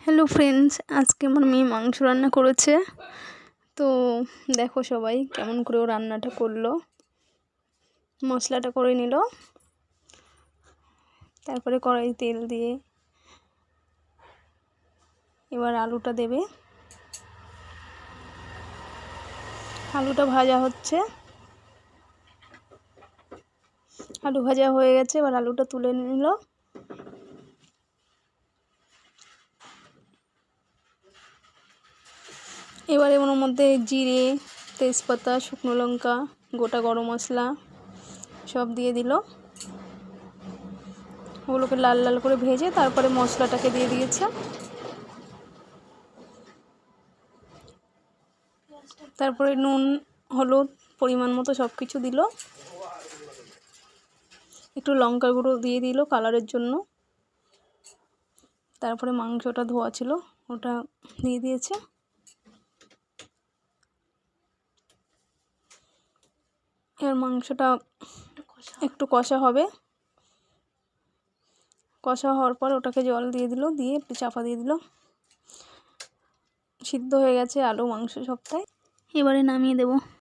Hello friends, আজকে আমার মেয়ে মাংস রান্না করেছে। তো দেখো সবাই কেমন করে ও রান্নাটা করলো। মশলাটা করে নিল, তারপরে কড়াই তেল দিয়ে এবার আলুটা দেবে। আলুটা ভাজা হচ্ছে, আলু ভাজা হয়ে গেছে। এবার আলুটা তুলে নিল। এবারে ওর মধ্যে জিরে, তেজপাতা, শুকনো লঙ্কা, গোটা গরম মশলা সব দিয়ে দিল। ওগুলোকে লাল লাল করে ভেজে তারপরে মশলাটাকে দিয়ে দিয়েছে। তারপরে নুন, হলুদ পরিমাণ মতো সব কিছু দিল। একটু লঙ্কার গুঁড়ো দিয়ে দিল কালারের জন্য। তারপরে মাংসটা ধোয়া ছিল ওটা দিয়ে দিয়েছে। এবার মাংসটা একটু কষা হবে। কষা হওয়ার পর ওটাকে জল দিয়ে দিল, দিয়ে একটু চাপা দিয়ে দিল। সিদ্ধ হয়ে গেছে আলু মাংস সবটাই। এবারে নামিয়ে দেব।